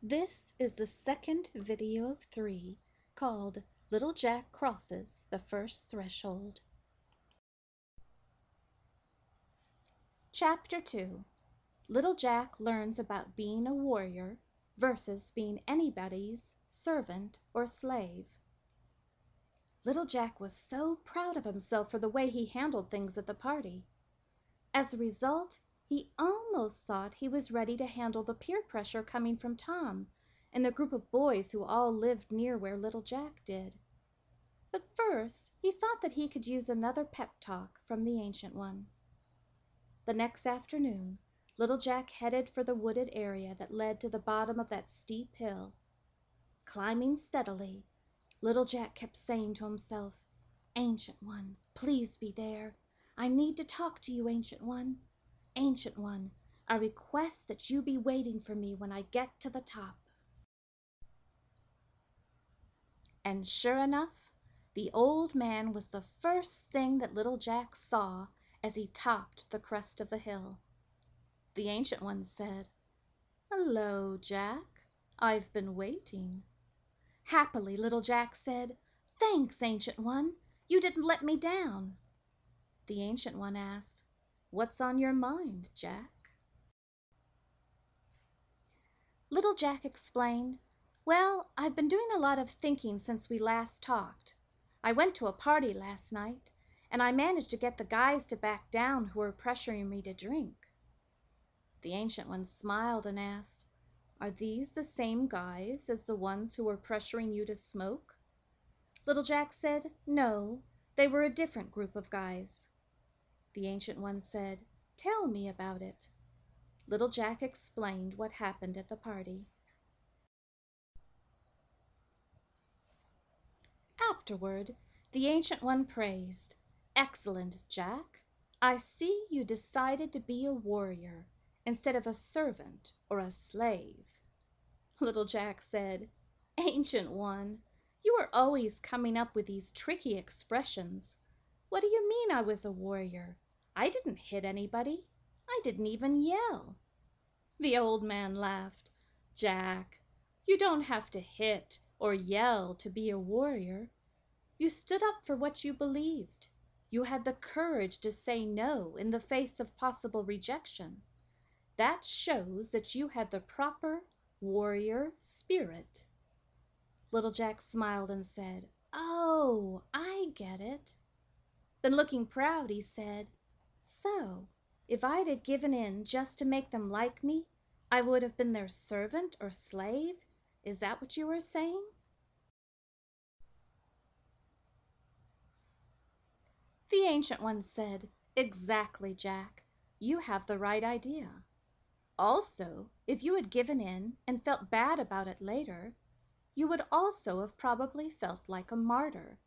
This is the second video of 3 called Little Jack Crosses the First Threshold. Chapter 2. Little Jack learns about being a warrior versus being anybody's servant or slave. Little Jack was so proud of himself for the way he handled things at the party. As a result, he almost thought he was ready to handle the peer pressure coming from Tom and the group of boys who all lived near where Little Jack did. But first, he thought that he could use another pep talk from the Ancient One. The next afternoon, Little Jack headed for the wooded area that led to the bottom of that steep hill. Climbing steadily, Little Jack kept saying to himself, "Ancient One, please be there. I need to talk to you, Ancient One. Ancient One, I request that you be waiting for me when I get to the top." And sure enough, the old man was the first thing that Little Jack saw as he topped the crest of the hill. The Ancient One said, "Hello, Jack. I've been waiting." Happily, Little Jack said, "Thanks, Ancient One. You didn't let me down." The Ancient One asked, "What's on your mind, Jack?" Little Jack explained, "Well, I've been doing a lot of thinking since we last talked. I went to a party last night, and I managed to get the guys to back down who were pressuring me to drink." The Ancient One smiled and asked, "Are these the same guys as the ones who were pressuring you to smoke?" Little Jack said, "No, they were a different group of guys." The Ancient One said, "Tell me about it." Little Jack explained what happened at the party. Afterward, the Ancient One praised, "Excellent, Jack. I see you decided to be a warrior instead of a servant or a slave." Little Jack said, "Ancient One, you are always coming up with these tricky expressions. What do you mean I was a warrior? I didn't hit anybody. I didn't even yell." The old man laughed. "Jack, you don't have to hit or yell to be a warrior. You stood up for what you believed. You had the courage to say no in the face of possible rejection. That shows that you had the proper warrior spirit." Little Jack smiled and said, "Oh, I get it." Then looking proud, he said, "So, if I'd have given in just to make them like me, I would have been their servant or slave? Is that what you were saying?" The Ancient One said, "Exactly, Jack. You have the right idea. Also, if you had given in and felt bad about it later, you would also have probably felt like a martyr,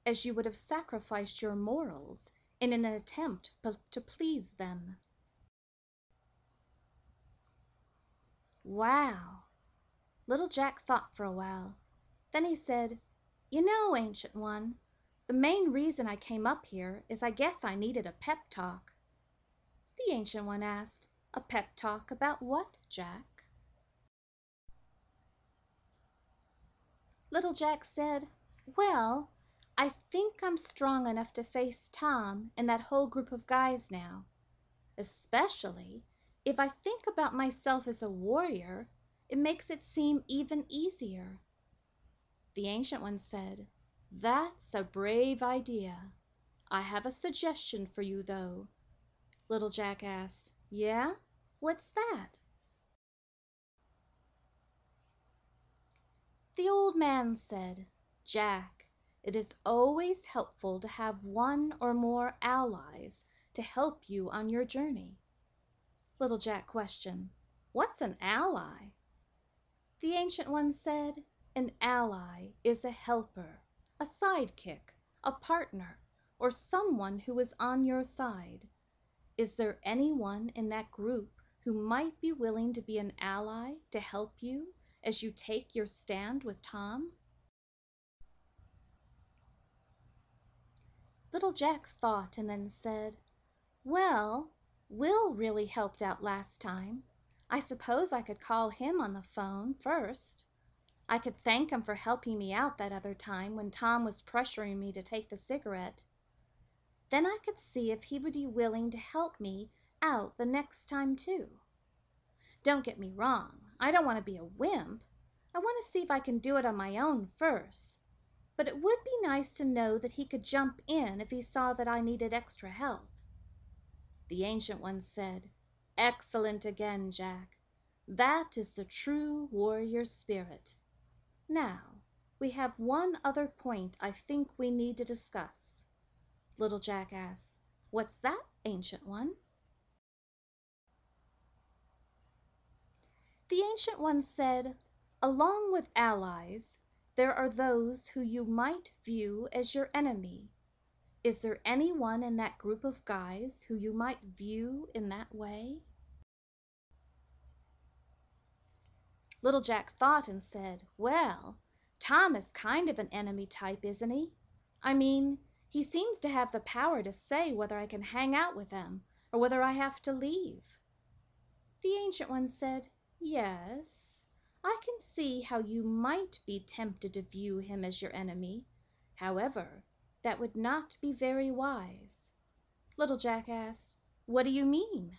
as you would have sacrificed your morals in an attempt to please them." Wow! Little Jack thought for a while. Then he said, "You know, Ancient One, the main reason I came up here is I guess I needed a pep talk." The Ancient One asked, "A pep talk about what, Jack?" Little Jack said, "Well, I think I'm strong enough to face Tom and that whole group of guys now. Especially if I think about myself as a warrior, it makes it seem even easier." The Ancient One said, "That's a brave idea. I have a suggestion for you, though." Little Jack asked, "Yeah? What's that?" The old man said, "Jack, it is always helpful to have one or more allies to help you on your journey." Little Jack questioned, "What's an ally?" The Ancient One said, "An ally is a helper, a sidekick, a partner, or someone who is on your side. Is there anyone in that group who might be willing to be an ally to help you as you take your stand with Tom?" Little Jack thought and then said, "Well, Will really helped out last time. I suppose I could call him on the phone first. I could thank him for helping me out that other time when Tom was pressuring me to take the cigarette. Then I could see if he would be willing to help me out the next time too. Don't get me wrong, I don't want to be a wimp. I want to see if I can do it on my own first. But it would be nice to know that he could jump in if he saw that I needed extra help. The Ancient One said, "Excellent again, Jack. That is the true warrior spirit. Now, we have one other point I think we need to discuss." Little Jack asked, "What's that, Ancient One?" The Ancient One said, "Along with allies, there are those who you might view as your enemy. Is there anyone in that group of guys who you might view in that way?" Little Jack thought and said, "Well, Tom is kind of an enemy type, isn't he? I mean, he seems to have the power to say whether I can hang out with him or whether I have to leave." The Ancient One said, "Yes, I can see how you might be tempted to view him as your enemy. However, that would not be very wise." Little Jack asked, "What do you mean?"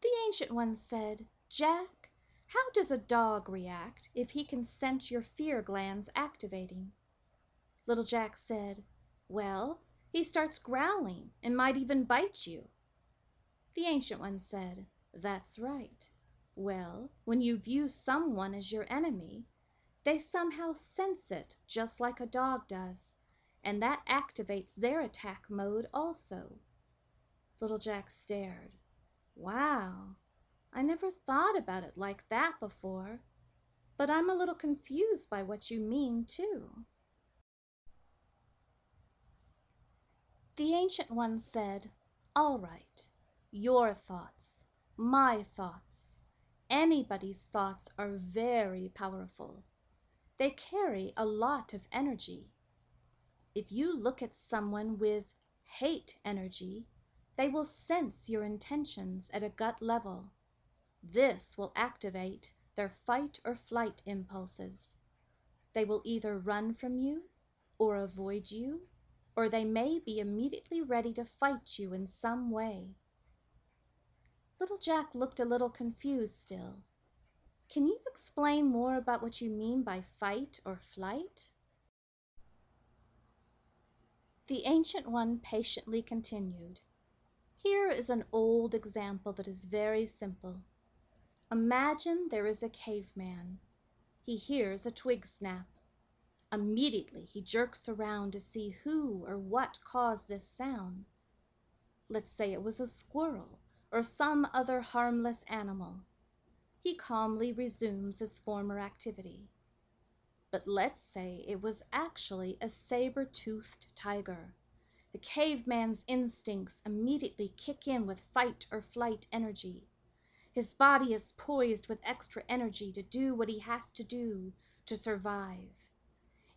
The Ancient One said, "Jack, how does a dog react if he can scent your fear glands activating?" Little Jack said, "Well, he starts growling and might even bite you." The Ancient One said, "That's right. Well, when you view someone as your enemy, they somehow sense it just like a dog does, and that activates their attack mode also." Little Jack stared. "Wow, I never thought about it like that before, but I'm a little confused by what you mean, too." The Ancient One said, "All right, your thoughts, my thoughts, anybody's thoughts are very powerful. They carry a lot of energy. If you look at someone with hate energy, they will sense your intentions at a gut level. This will activate their fight or flight impulses. They will either run from you or avoid you, or they may be immediately ready to fight you in some way." Little Jack looked a little confused still. "Can you explain more about what you mean by fight or flight?" The Ancient One patiently continued, "Here is an old example that is very simple. Imagine there is a caveman. He hears a twig snap. Immediately he jerks around to see who or what caused this sound. Let's say it was a squirrel or some other harmless animal. He calmly resumes his former activity. But let's say it was actually a saber-toothed tiger. The caveman's instincts immediately kick in with fight or flight energy. His body is poised with extra energy to do what he has to do to survive.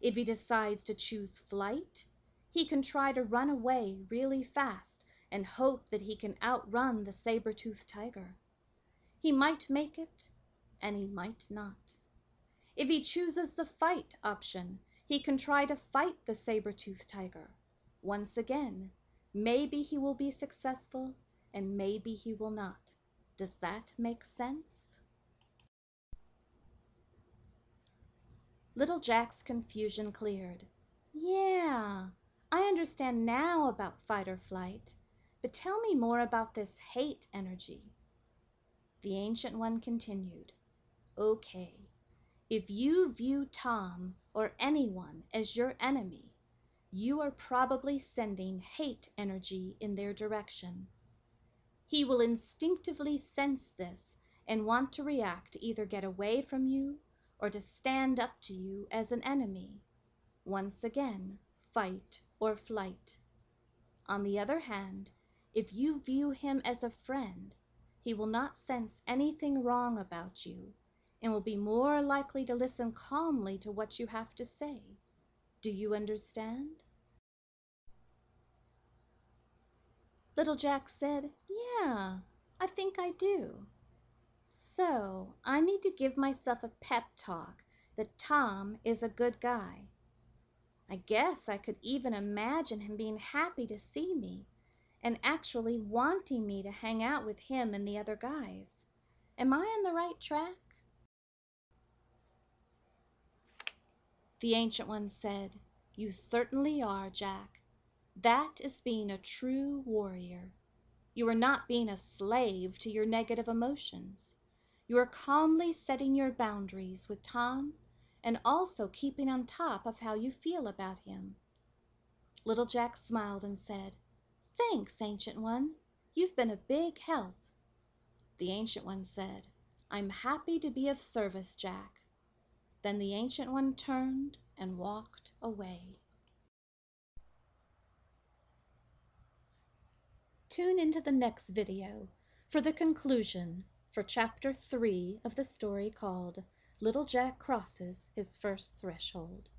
If he decides to choose flight, he can try to run away really fast and hope that he can outrun the saber-toothed tiger. He might make it, and he might not. If he chooses the fight option, he can try to fight the saber-toothed tiger. Once again, maybe he will be successful, and maybe he will not. Does that make sense?" Little Jack's confusion cleared. "Yeah, I understand now about fight or flight, but tell me more about this hate energy." The Ancient One continued, "Okay, if you view Tom or anyone as your enemy, you are probably sending hate energy in their direction. He will instinctively sense this and want to react to either get away from you or to stand up to you as an enemy. Once again, fight or flight. On the other hand, if you view him as a friend, he will not sense anything wrong about you and will be more likely to listen calmly to what you have to say. Do you understand?" Little Jack said, "Yeah, I think I do. So I need to give myself a pep talk that Tom is a good guy. I guess I could even imagine him being happy to see me and actually wanting me to hang out with him and the other guys. Am I on the right track?" The Ancient One said, "You certainly are, Jack. That is being a true warrior. You are not being a slave to your negative emotions. You are calmly setting your boundaries with Tom and also keeping on top of how you feel about him." Little Jack smiled and said, "Thanks, Ancient One. You've been a big help." The Ancient One said, "I'm happy to be of service, Jack." Then the Ancient One turned and walked away. Tune into the next video for the conclusion for Chapter 3 of the story called Little Jack Crosses His First Threshold.